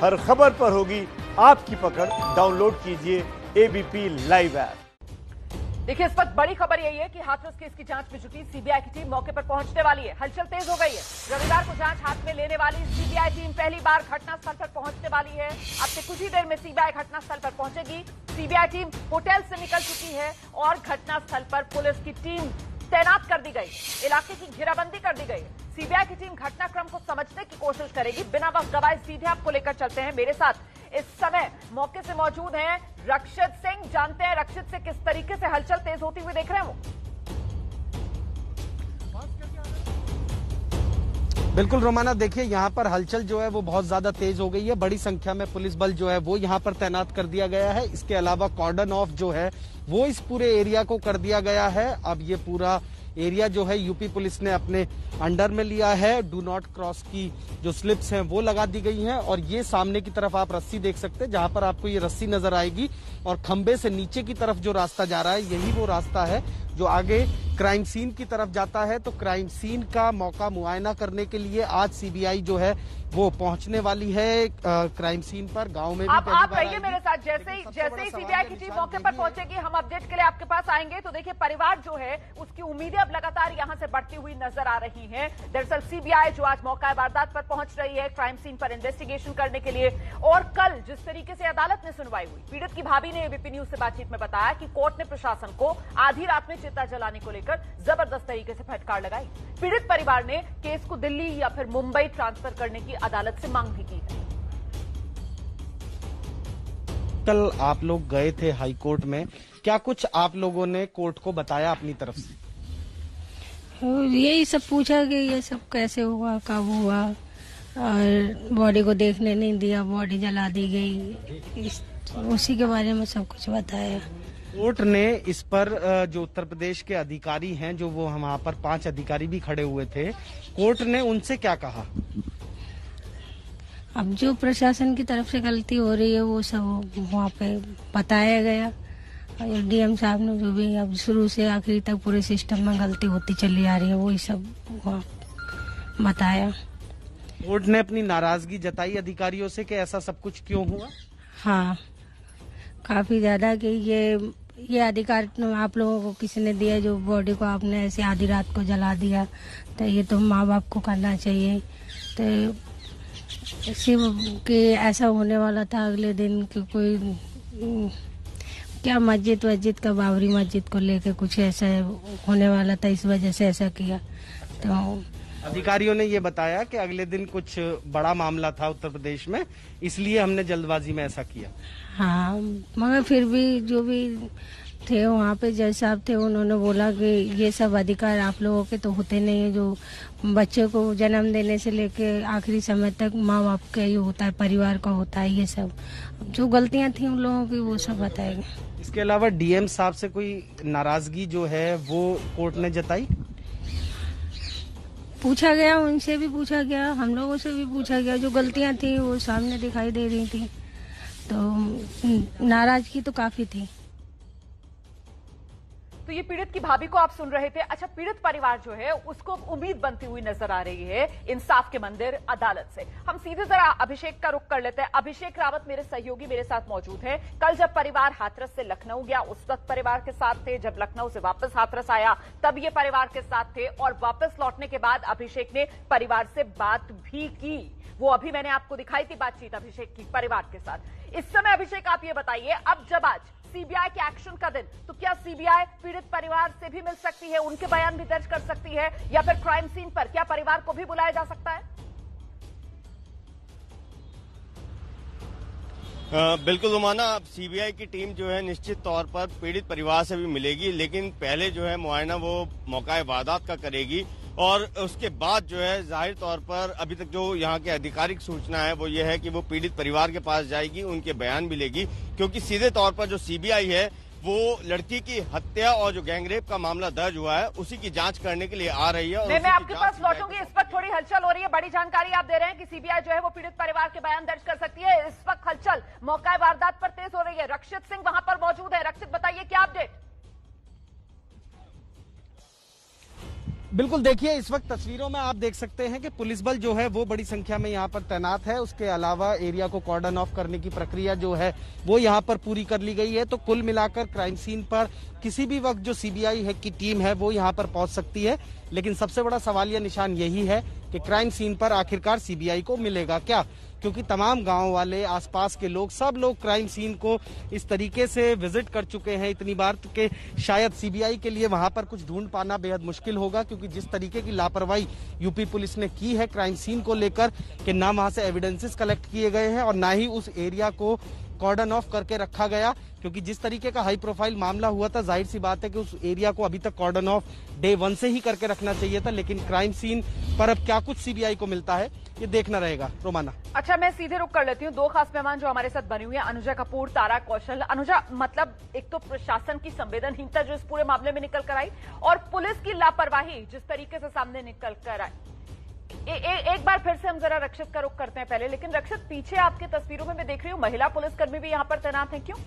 हर खबर पर होगी आपकी पकड़। डाउनलोड कीजिए एबीपी लाइव ऐप। देखिए, इस वक्त बड़ी खबर यही है कि हाथरस केस की जांच में जुटी सीबीआई की टीम मौके पर पहुंचने वाली है। हलचल तेज हो गई है। रविवार को जांच हाथ में लेने वाली सीबीआई टीम पहली बार घटनास्थल पर पहुंचने वाली है। अब से कुछ ही देर में सीबीआई घटनास्थल पर पहुंचेगी। सीबीआई टीम होटल से निकल चुकी है और घटनास्थल पर पुलिस की टीम तैनात कर दी गई। इलाके की घेराबंदी कर दी गई है। सीबीआई की टीम घटनाक्रम को समझने की कोशिश करेगी। बिना वक्त गवाए सीधे आपको लेकर चलते हैं। मेरे साथ इस समय मौके से मौजूद हैं रक्षित सिंह। जानते हैं रक्षित से किस तरीके से हलचल तेज होती हुई देख रहे हैं वो। बिल्कुल रोमाना, देखिए यहाँ पर हलचल जो है वो बहुत ज्यादा तेज हो गई है। बड़ी संख्या में पुलिस बल जो है वो यहाँ पर तैनात कर दिया गया है। इसके अलावा कॉर्डन ऑफ जो है वो इस पूरे एरिया को कर दिया गया है। अब ये पूरा एरिया जो है यूपी पुलिस ने अपने अंडर में लिया है। डू नॉट क्रॉस की जो स्लिप्स हैं वो लगा दी गई हैं और ये सामने की तरफ आप रस्सी देख सकते हैं, जहां पर आपको ये रस्सी नजर आएगी और खंबे से नीचे की तरफ जो रास्ता जा रहा है यही वो रास्ता है जो आगे क्राइम सीन की तरफ जाता है। तो क्राइम सीन का मौका मुआयना करने के लिए आज सीबीआई जो है वो पहुंचने वाली है क्राइम सीन पर। गांव में भी आप रहिए मेरे साथ। जैसे ही सीबीआई की टीम मौके पर पहुंचेगी हम अपडेट के लिए आपके पास आएंगे। तो देखिए, परिवार जो है उसकी उम्मीदें अब लगातार यहां से बढ़ती हुई नजर आ रही हैं। दरअसल सीबीआई जो आज मौका वारदात पर पहुंच रही है क्राइम सीन पर इन्वेस्टिगेशन करने के लिए। और कल जिस तरीके से अदालत में सुनवाई हुई, पीड़ित की भाभी ने एबीपी न्यूज से बातचीत में बताया कि कोर्ट ने प्रशासन को आधी रात में चिता जलाने को लेकर जबरदस्त तरीके से फटकार लगाई। पीड़ित परिवार ने केस को दिल्ली या फिर मुंबई ट्रांसफर करने की अदालत से मांग भी की है। कल आप लोग गए थे हाई कोर्ट में, क्या कुछ आप लोगों ने कोर्ट को बताया अपनी तरफ से? यही सब पूछा कि ये सब कैसे हुआ, कब हुआ, और बॉडी को देखने नहीं दिया, बॉडी जला दी गई, उसी के बारे में सब कुछ बताया। कोर्ट ने इस पर जो उत्तर प्रदेश के अधिकारी हैं, जो वो वहाँ पर 5 अधिकारी भी खड़े हुए थे, कोर्ट ने उनसे क्या कहा? अब जो प्रशासन की तरफ से गलती हो रही है वो सब वहाँ पे बताया गया। और डीएम साहब ने जो भी अब शुरू से आखिरी तक पूरे सिस्टम में गलती होती चली आ रही है वही सब वहाँ बताया। कोर्ट ने अपनी नाराजगी जताई अधिकारियों से कि ऐसा सब कुछ क्यों हुआ? हाँ, काफी ज्यादा कि ये अधिकार आप लोगों को किसी ने दिया, जो बॉडी को आपने ऐसे आधी रात को जला दिया, तो ये तो माँ बाप को करना चाहिए। तो कि ऐसा होने वाला था अगले दिन कि कोई क्या मस्जिद का बाबरी मस्जिद को लेके कुछ ऐसा होने वाला था, इस वजह से ऐसा किया। तो अधिकारियों ने ये बताया कि अगले दिन कुछ बड़ा मामला था उत्तर प्रदेश में, इसलिए हमने जल्दबाजी में ऐसा किया। हाँ, मगर फिर भी जो भी थे वहाँ पे जज साहब थे, उन्होंने बोला कि ये सब अधिकार आप लोगों के तो होते नहीं है, जो बच्चे को जन्म देने से लेके आखिरी समय तक माँ बाप का ही होता है, परिवार का होता है। ये सब जो गलतियाँ थी उन लोगों की वो सब बताएंगे। इसके अलावा डीएम साहब से कोई नाराजगी जो है वो कोर्ट ने जताई? पूछा गया, उनसे भी पूछा गया, हम लोगों से भी पूछा गया। जो गलतियाँ थी वो सामने दिखाई दे रही थी, तो नाराजगी तो काफी थी। तो ये पीड़ित की भाभी को आप सुन रहे थे। अच्छा, पीड़ित परिवार जो है उसको उम्मीद बनती हुई नजर आ रही है इंसाफ के मंदिर अदालत से। हम सीधे जरा अभिषेक का रुख कर लेते हैं। अभिषेक रावत मेरे सहयोगी मेरे साथ मौजूद हैं। कल जब परिवार हाथरस से लखनऊ गया उस वक्त परिवार के साथ थे, जब लखनऊ से वापस हाथरस आया तब ये परिवार के साथ थे, और वापस लौटने के बाद अभिषेक ने परिवार से बात भी की। वो अभी मैंने आपको दिखाई थी बातचीत अभिषेक की परिवार के साथ। इस समय अभिषेक आप ये बताइए, अब जब आज सीबीआई के एक्शन का दिन, तो क्या सीबीआई पीड़ित परिवार से भी मिल सकती है, उनके बयान भी दर्ज कर सकती है, या फिर क्राइम सीन पर क्या परिवार को भी बुलाया जा सकता है? बिल्कुल रोमाना, अब सीबीआई की टीम जो है निश्चित तौर पर पीड़ित परिवार से भी मिलेगी, लेकिन पहले जो है मुआयना वो मौका वारदात का करेगी और उसके बाद जो है जाहिर तौर पर अभी तक जो यहाँ के आधिकारिक सूचना है वो ये है कि वो पीड़ित परिवार के पास जाएगी, उनके बयान भी लेगी, क्योंकि सीधे तौर पर जो सीबीआई है वो लड़की की हत्या और जो गैंगरेप का मामला दर्ज हुआ है उसी की जांच करने के लिए आ रही है। और मैं आपके पास लौटूंगी। इस वक्त थोड़ी हलचल हो रही है, बड़ी जानकारी आप दे रहे हैं कि सीबीआई जो है वो पीड़ित परिवार के बयान दर्ज कर सकती है। इस वक्त हलचल मौका वारदात पर तेज हो रही है। रक्षित सिंह वहां पर मौजूद है। रक्षित, बताइए क्या अपडेट? बिल्कुल, देखिए इस वक्त तस्वीरों में आप देख सकते हैं कि पुलिस बल जो है वो बड़ी संख्या में यहाँ पर तैनात है। उसके अलावा एरिया को कॉर्डन ऑफ करने की प्रक्रिया जो है वो यहाँ पर पूरी कर ली गई है। तो कुल मिलाकर क्राइम सीन पर किसी भी वक्त जो सीबीआई है की टीम है वो यहाँ पर पहुंच सकती है। लेकिन सबसे बड़ा सवालिया निशान यही है कि क्राइम सीन पर आखिरकार सीबीआई को मिलेगा क्या, क्योंकि तमाम गांव वाले, आसपास के लोग, सब लोग क्राइम सीन को इस तरीके से विजिट कर चुके हैं इतनी बार कि शायद सीबीआई के लिए वहां पर कुछ ढूंढ पाना बेहद मुश्किल होगा, क्योंकि जिस तरीके की लापरवाही यूपी पुलिस ने की है क्राइम सीन को लेकर कि ना वहां से एविडेंसेस कलेक्ट किए गए हैं और ना ही उस एरिया को कॉर्डन ऑफ करके रखा गया, क्योंकि जिस तरीके का हाई प्रोफाइल मामला हुआ था जाहिर सी बात है कि उस एरिया को अभी तक कॉर्डन ऑफ डे 1 से ही करके रखना चाहिए था। लेकिन क्राइम सीन पर अब क्या कुछ सीबीआई को मिलता है ये देखना रहेगा। रोमाना, अच्छा, मैं सीधे रुक कर लेती हूँ। दो खास मेहमान जो हमारे साथ बनी हुई है, अनुजा कपूर, तारा कौशल। अनुजा, मतलब एक तो प्रशासन की संवेदनहीनता जो इस पूरे मामले में निकल कर आई और पुलिस की लापरवाही जिस तरीके से सामने निकल कर आई। एक बार फिर से हम जरा रक्षित का रुख करते हैं पहले। लेकिन रक्षित, पीछे आपके तस्वीरों में मैं देख रही हूँ महिला पुलिसकर्मी भी यहाँ पर तैनात है, क्यों?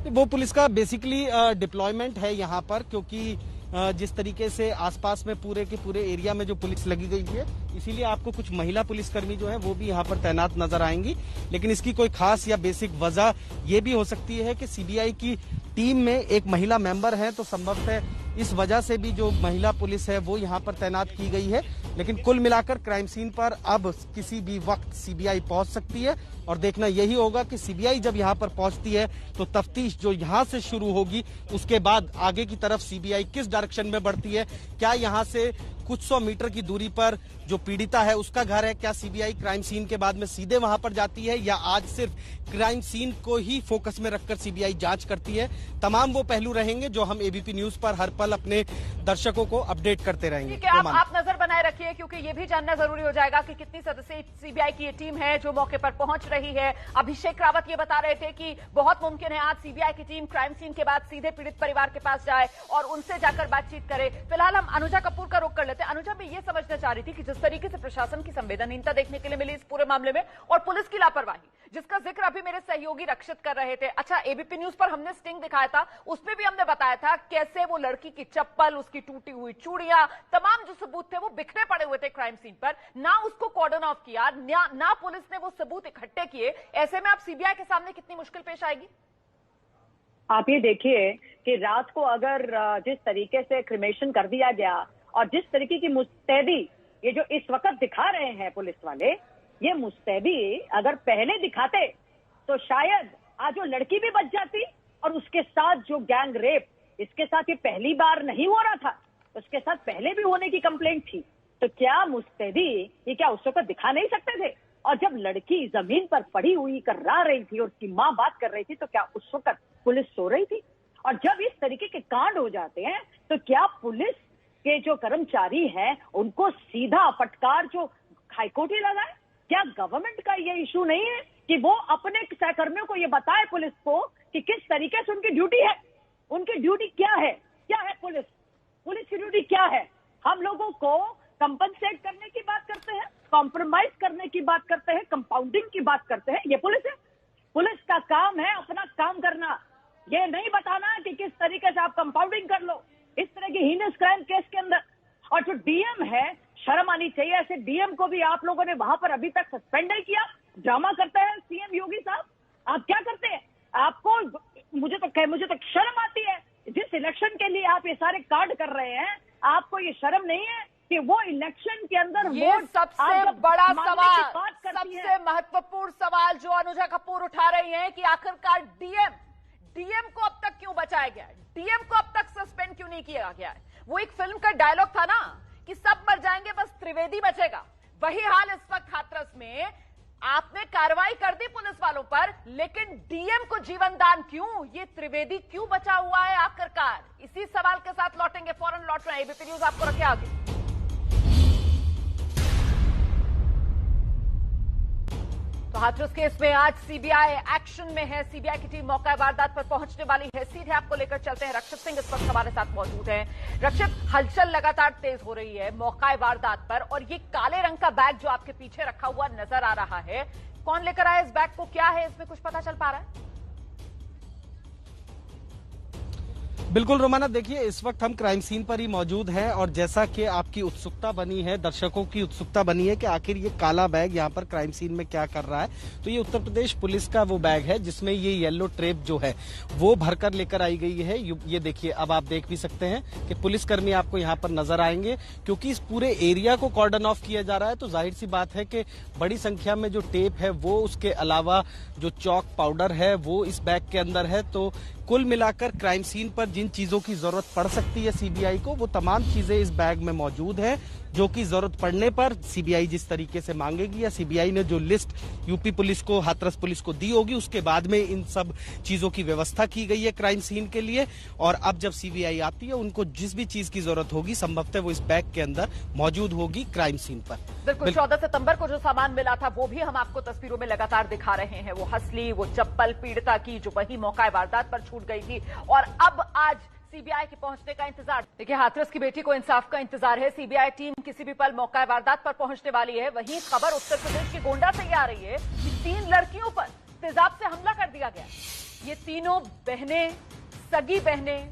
वो पुलिस का बेसिकली डिप्लॉयमेंट है यहाँ पर, क्योंकि जिस तरीके से आसपास में पूरे के पूरे एरिया में जो पुलिस लगी गई है, इसीलिए आपको कुछ महिला पुलिसकर्मी जो है वो भी यहाँ पर तैनात नजर आएंगी। लेकिन इसकी कोई खास या बेसिक वजह ये भी हो सकती है कि सीबीआई की टीम में एक महिला मेंबर है, तो संभवतः इस वजह से भी जो महिला पुलिस है वो यहाँ पर तैनात की गई है। लेकिन कुल मिलाकर क्राइम सीन पर अब किसी भी वक्त सीबीआई पहुंच सकती है और देखना यही होगा कि सीबीआई जब यहाँ पर पहुंचती है तो तफ्तीश जो यहाँ से शुरू होगी, उसके बाद आगे की तरफ सीबीआई किस डायरेक्शन में बढ़ती है। क्या यहाँ से कुछ 100 मीटर की दूरी पर जो पीड़िता है उसका घर है, क्या सीबीआई क्राइम सीन के बाद में सीधे वहां पर जाती है या आज सिर्फ क्राइम सीन को ही फोकस में रखकर सीबीआई जांच करती है। तमाम वो पहलू रहेंगे जो हम एबीपी न्यूज पर हर पल अपने दर्शकों को अपडेट करते रहेंगे। ठीक है, आप नजर बनाए रखिए, क्योंकि ये भी जानना जरूरी हो जाएगा कि कितनी सदस्यीय सीबीआई की ये टीम है जो मौके पर पहुंच रही है। अभिषेक रावत ये बता रहे थे कि बहुत मुमकिन है आज सीबीआई की टीम क्राइम सीन के बाद सीधे पीड़ित परिवार के पास जाए और उनसे जाकर बातचीत करे। फिलहाल हम अनुजा कपूर का रुख कर लेते हैं। अनुजा, मैं ये समझना चाह रही थी कि जिस तरीके से प्रशासन की संवेदनहीनता देखने के लिए मिली इस पूरे मामले में और पुलिस की लापरवाही जिसका जिक्र अभी मेरे सहयोगी रक्षित कर रहे थे। अच्छा, एबीपी न्यूज पर हमने स्टिंग दिखाया था, उसमें भी हमने बताया था कैसे वो लड़की की चप्पल, उसकी टूटी हुई चूड़ियां, तमाम जो सबूत थे वो बिखरे पड़े हुए थे क्राइम सीन पर। ना उसको कॉर्डन ऑफ किया, ना पुलिस ने वो सबूत इकट्ठे किए। ऐसे में आप सीबीआई के सामने कितनी मुश्किल पेश आएगी? आप ये देखिए कि रात को अगर जिस तरीके से क्रिमेशन कर दिया गया और जिस तरीके की मुस्तैदी ये जो इस वक्त दिखा रहे हैं पुलिस वाले, ये मुस्तैदी अगर पहले दिखाते तो शायद आज वो लड़की भी बच जाती और उसके साथ जो गैंग रेप, इसके साथ ये पहली बार नहीं हो रहा था, उसके साथ पहले भी होने की कंप्लेंट थी। तो क्या मुस्तैदी ये क्या उस वक्त दिखा नहीं सकते थे? और जब लड़की जमीन पर पड़ी हुई कर्रा रही थी और उसकी माँ बात कर रही थी, तो क्या उस वक्त पुलिस सो रही थी? और जब इस तरीके के कांड हो जाते हैं तो क्या पुलिस के जो कर्मचारी हैं उनको सीधा फटकार जो हाईकोर्ट ही लगाए? क्या गवर्नमेंट का ये इशू नहीं है कि वो अपने सहकर्मियों को ये बताए पुलिस को कि किस तरीके से उनकी ड्यूटी है? उनकी ड्यूटी क्या है? क्या है पुलिस की ड्यूटी क्या है? हम लोगों को कंपनसेट करने की बात करते हैं, कॉम्प्रोमाइज करने की बात करते हैं, कंपाउंडिंग की बात करते हैं। ये पुलिस है? पुलिस का काम है अपना काम करना, ये नहीं बताना कि किस तरीके से आप कंपाउंडिंग कर लो इस तरह की हीनस क्राइम केस के अंदर। और जो डीएम है, शर्म आनी चाहिए, ऐसे डीएम को भी आप लोगों ने वहां पर अभी तक सस्पेंड नहीं किया। ड्रामा करते हैं सीएम योगी साहब, आप क्या करते हैं? आपको मुझे तो शर्म आती है। जिस इलेक्शन के लिए आप ये सारे कांड कर रहे हैं, आपको ये शर्म नहीं है कि वो इलेक्शन के अंदर ये सबसे बड़ा सवाल, सबसे महत्वपूर्ण सवाल जो अनुजा कपूर उठा रही हैं कि आखिरकार डीएम को अब तक क्यों बचाया गया है? डीएम को अब तक सस्पेंड क्यों नहीं किया गया है? वो एक फिल्म का डायलॉग था ना कि सब मर जाएंगे बस त्रिवेदी बचेगा। वही हाल इस वक्त हाथरस में। आपने कार्रवाई कर दी पुलिस वालों पर, लेकिन डीएम को जीवन दान क्यों? ये त्रिवेदी क्यों बचा हुआ है आखिरकार? इसी सवाल के साथ लौटेंगे, फौरन लौट रहे हैं। एबीपी न्यूज आपको रखे आगे। तो हाथरस केस में आज सीबीआई एक्शन में है। सीबीआई की टीम मौका वारदात पर पहुंचने वाली है। सीधे आपको लेकर चलते हैं। रक्षित सिंह इस वक्त हमारे साथ मौजूद हैं। रक्षित, हलचल लगातार तेज हो रही है मौका वारदात पर, और ये काले रंग का बैग जो आपके पीछे रखा हुआ नजर आ रहा है, कौन लेकर आया इस बैग को? क्या है इसमें, कुछ पता चल पा रहा है? बिल्कुल रोमाना, देखिए इस वक्त हम क्राइम सीन पर ही मौजूद हैं और जैसा कि आपकी उत्सुकता बनी है, दर्शकों की उत्सुकता बनी है कि आखिर ये काला बैग यहाँ पर क्राइम सीन में क्या कर रहा है, तो ये उत्तर प्रदेश पुलिस का वो बैग है जिसमें ये येलो ट्रेप जो है वो भरकर लेकर आई गई है। ये देखिए, अब आप देख भी सकते हैं कि पुलिसकर्मी आपको यहाँ पर नजर आएंगे क्योंकि इस पूरे एरिया को कॉर्डन ऑफ किया जा रहा है। तो जाहिर सी बात है कि बड़ी संख्या में जो टेप है वो, उसके अलावा जो चौक पाउडर है वो इस बैग के अंदर है। तो कुल मिलाकर क्राइम सीन पर जिन चीजों की जरूरत पड़ सकती है सीबीआई को, वो तमाम चीजें इस बैग में मौजूद है, जो कि जरूरत पड़ने पर सीबीआई जिस तरीके से मांगेगी या सीबीआई ने जो लिस्ट यूपी पुलिस को, हाथरस पुलिस को दी होगी, उसके बाद में इन सब चीजों की व्यवस्था की गई है क्राइम सीन के लिए। और अब जब सीबीआई आती है, उनको जिस भी चीज की जरूरत होगी संभवतः वो इस बैग के अंदर मौजूद होगी क्राइम सीन पर। बिल्कुल, 14 सितंबर को जो सामान मिला था वो भी हम आपको तस्वीरों में लगातार दिखा रहे हैं। वो हसली, वो चप्पल पीड़िता की जो वही मौका वारदात पर छूट गई थी, और अब आज सीबीआई के पहुंचने का इंतजार। देखिए, हाथरस की बेटी को इंसाफ का इंतजार है। सीबीआई टीम किसी भी पल मौका वारदात पर पहुंचने वाली है। वहीं खबर उत्तर प्रदेश के गोंडा से ही आ रही है कि 3 लड़कियों पर तेजाब से हमला कर दिया गया। ये तीनों बहनें, सगी बहनें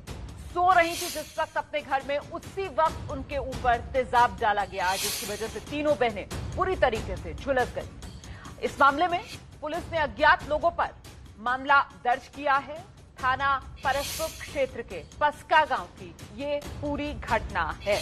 सो रही थी जिस वक्त अपने घर में, उसी वक्त उनके ऊपर तेजाब डाला गया, जिसकी वजह से तीनों बहनें पूरी तरीके से झुलस गई। इस मामले में पुलिस ने अज्ञात लोगों पर मामला दर्ज किया है। थाना परसपुर क्षेत्र के पस्का गांव की ये पूरी घटना है।